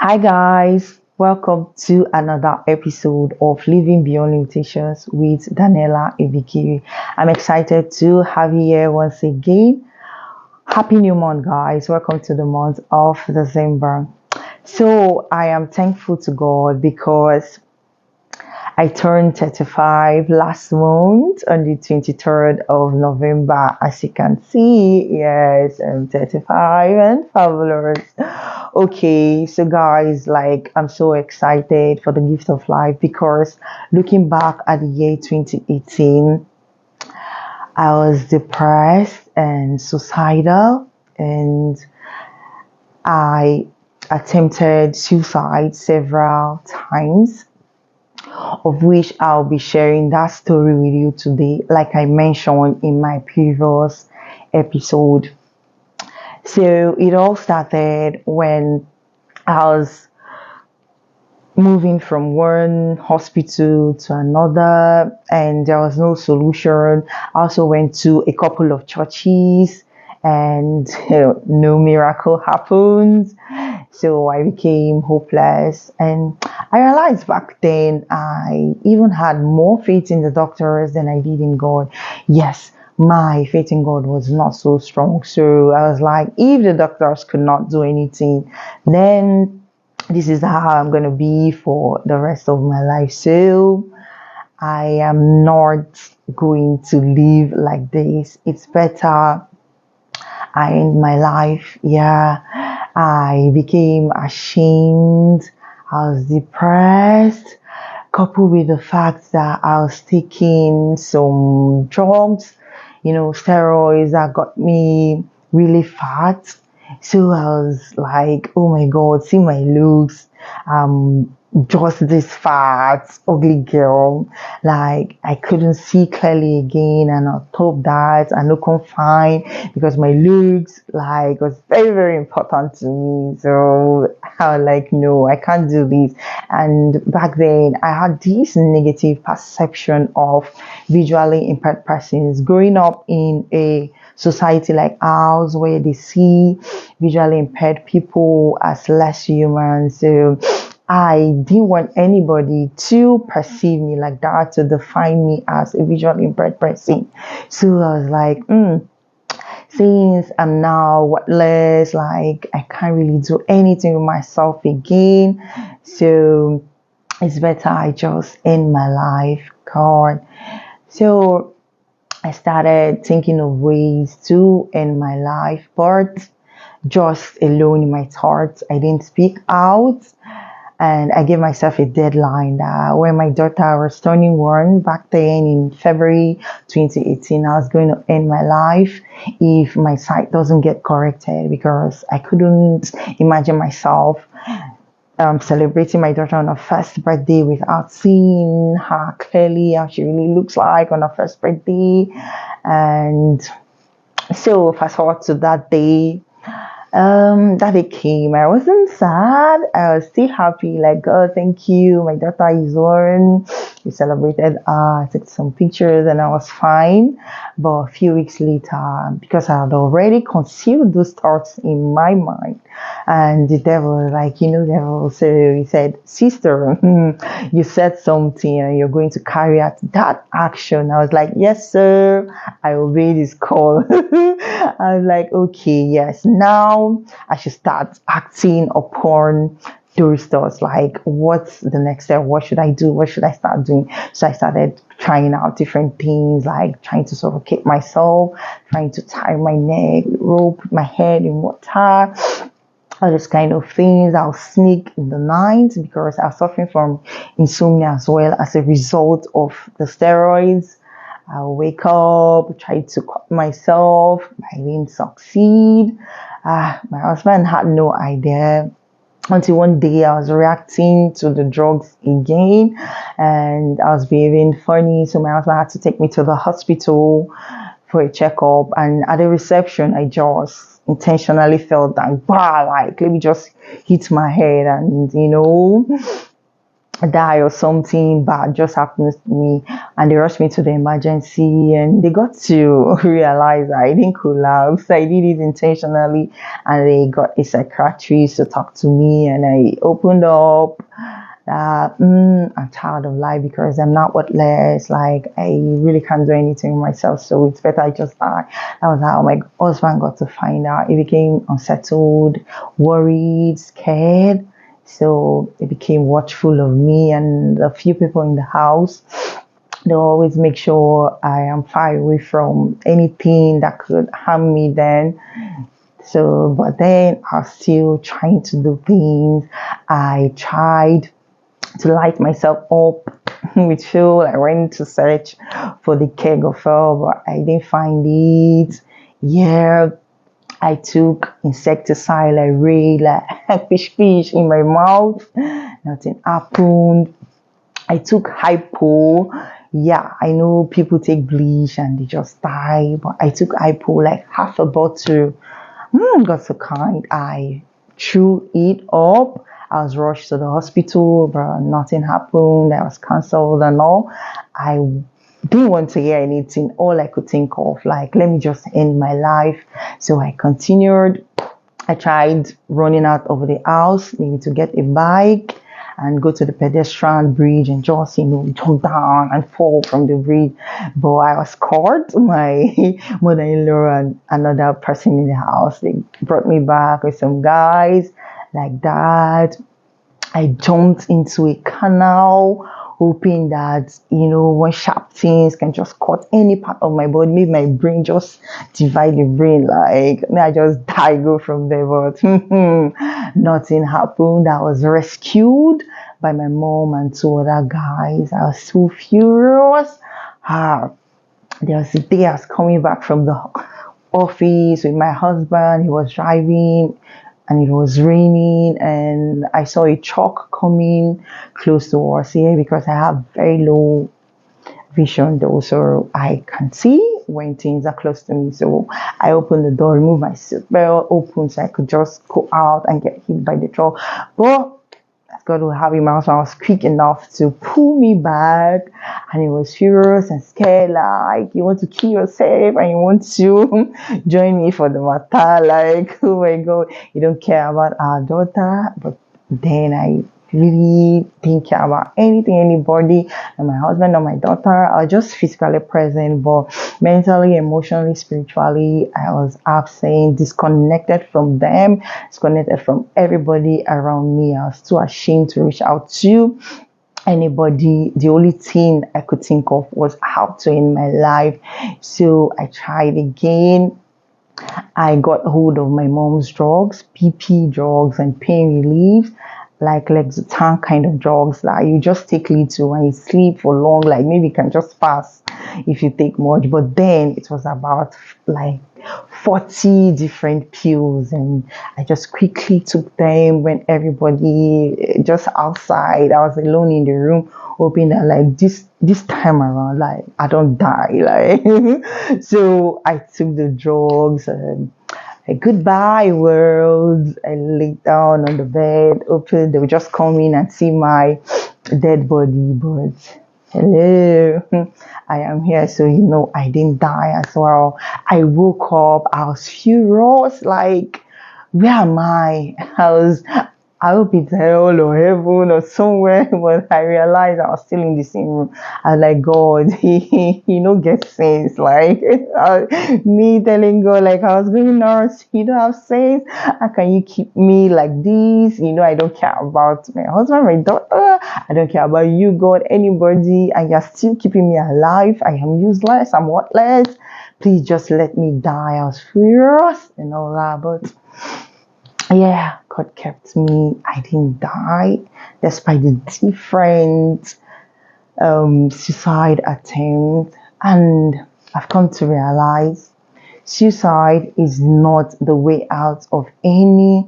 Hi guys, welcome to another episode of Living Beyond Limitations with Daniela Ibikiri. I'm excited to have you here once again. Happy new month, guys. Welcome to the month of December. So I am thankful to God because I turned 35 last month on the 23rd of November. As you can see, yes, I'm 35 and fabulous. Okay, so guys, I'm so excited for the gift of life because looking back at the year 2018, I was depressed and suicidal, and I attempted suicide several times, of which I'll be sharing that story with you today, like I mentioned in my previous episode. So it all started when I was moving from one hospital to another, and there was no solution. I also went to a couple of churches, and no miracle happened. So I became hopeless, and I realized back then I even had more faith in the doctors than I did in God. Yes, my faith in God was not so strong. So I was like, if the doctors could not do anything, then this is how I'm going to be for the rest of my life. So I am not going to live like this. It's better I end my life. Yeah, I became ashamed. I was depressed, coupled with the fact that I was taking some drugs, steroids that got me really fat. So I was like, oh my God, see my looks. Just this fat, ugly girl. Like I couldn't see clearly again, and on top of that, I look fine because my looks was very, very important to me. So I was like, no, I can't do this. And back then, I had this negative perception of visually impaired persons growing up in a society like ours where they see visually impaired people as less human. So I didn't want anybody to perceive me like that, to define me as a visually impaired person. So I was like, since I'm now worthless, I can't really do anything with myself again. So it's better I just end my life, God. So I started thinking of ways to end my life, but just alone in my thoughts. I didn't speak out. And I gave myself a deadline that when my daughter was turning one back then in February 2018, I was going to end my life if my sight doesn't get corrected, because I couldn't imagine myself celebrating my daughter on her first birthday without seeing her clearly, how she really looks like on her first birthday. And so fast forward to that day. That it came. I wasn't sad. I was still happy. Like, God, thank you. My daughter is born. We celebrated. I took some pictures and I was fine. But a few weeks later, because I had already concealed those thoughts in my mind, and the devil, devil. So he said, "Sister, you said something and you're going to carry out that action." I was like, "Yes, sir. I obeyed his call." I was like, "Okay, yes. Now I should start acting upon those thoughts. Like, what's the next step? What should I do? What should I start doing?" So I started trying out different things, like trying to suffocate myself, trying to tie my neck, rope my head in water, all those kind of things. I'll sneak in the night because I was suffering from insomnia as well as a result of the steroids. I'll wake up, try to cut myself. I didn't succeed. My husband had no idea until one day I was reacting to the drugs again, and I was behaving funny. So my husband had to take me to the hospital for a checkup. And at the reception, I just intentionally felt that, let me just hit my head. And, die or something bad just happens to me, and they rushed me to the emergency, and they got to realize I didn't collapse. I did it intentionally, and they got a psychiatrist to talk to me, and I opened up that I'm tired of life because I'm not worthless. Like, I really can't do anything myself, so it's better I just die. That was how my husband got to find out. He became unsettled, worried, scared. So he became watchful of me and a few people in the house. They always make sure I am far away from anything that could harm me then. So, but then I was still trying to do things. I tried to light myself up with fuel. I went to search for the keg of oil, but I didn't find it. Yeah, I took insecticide like ray, like fish in my mouth. Nothing happened. I took hypo. Yeah, I know people take bleach and they just die, but I took hypo like half a bottle. Got so kind. I threw it up. I was rushed to the hospital, but nothing happened. I was cancelled and all. I didn't want to hear anything. All I could think of, like, let me just end my life. So I continued. I tried running out of the house, maybe to get a bike and go to the pedestrian bridge and just, jump down and fall from the bridge. But I was caught. My mother-in-law and another person in the house, they brought me back with some guys like that. I jumped into a canal, hoping that, one sharp things can just cut any part of my body, maybe my brain just divide the brain, like, I just die, go from there. But nothing happened. I was rescued by my mom and two other guys. I was so furious. Ah, there was a day I was coming back from the office with my husband. He was driving and it was raining, and I saw a truck coming close to us here because I have very low vision though, so I can see when things are close to me. So I opened the door, removed my seatbelt, open so I could just go out and get hit by the truck. But God will have him out, so I was quick enough to pull me back, and he was furious and scared, like, you want to kill yourself and you want to join me for the matter, like, oh my God, you don't care about our daughter. But then I really didn't care about anything, anybody, and my husband or my daughter. I was just physically present, but mentally, emotionally, spiritually, I was absent, disconnected from them, disconnected from everybody around me. I was too ashamed to reach out to anybody. The only thing I could think of was how to end my life. So I tried again. I got hold of my mom's drugs, PP drugs and pain relief, like Lexotan kind of drugs that you just take little when you sleep for long, like maybe you can just pass if you take much. But then it was about like 40 different pills, and I just quickly took them when everybody just outside. I was alone in the room, hoping that like this time around, like, I don't die, like. So I took the drugs. Goodbye world. I laid down on the bed, open. They would just come in and see my dead body, but hello, I am here. So I didn't die as well. I woke up, I was furious, like, where am I hope it's hell or heaven or somewhere. But I realized I was still in the same room. I was like, God, he don't get sense. Like, me telling God, like, I was going nurse, you don't have sense. How can you keep me like this? I don't care about my husband, my daughter. I don't care about you, God, anybody. And you're still keeping me alive. I am useless. I'm worthless. Please just let me die. I was furious and all that. But yeah, God kept me. I didn't die despite the different suicide attempts. And I've come to realize suicide is not the way out of any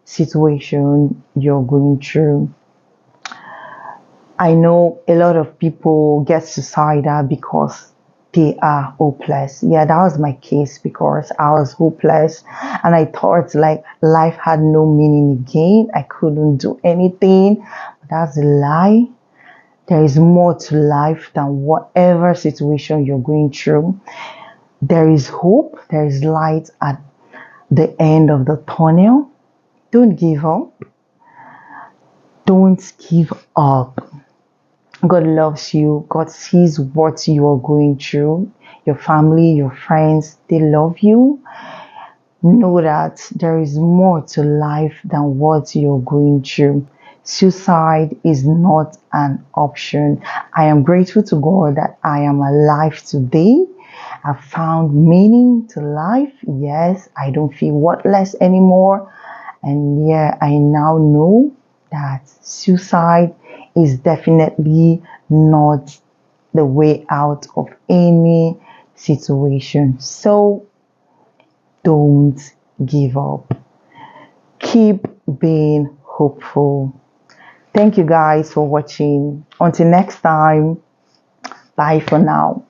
situation you're going through. I know a lot of people get suicidal because they are hopeless. Yeah, that was my case because I was hopeless and I thought like life had no meaning again. I couldn't do anything. That's a lie. There is more to life than whatever situation you're going through. There is hope. There is light at the end of the tunnel. Don't give up. Don't give up. God loves you. God sees what you are going through. Your family, your friends, they love you. Know that there is more to life than what you're going through. Suicide is not an option. I am grateful to God that I am alive today. I found meaning to life. Yes, I don't feel worthless anymore. And yeah, I now know that suicide is definitely not the way out of any situation. So don't give up. Keep being hopeful. Thank you guys for watching. Until next time, bye for now.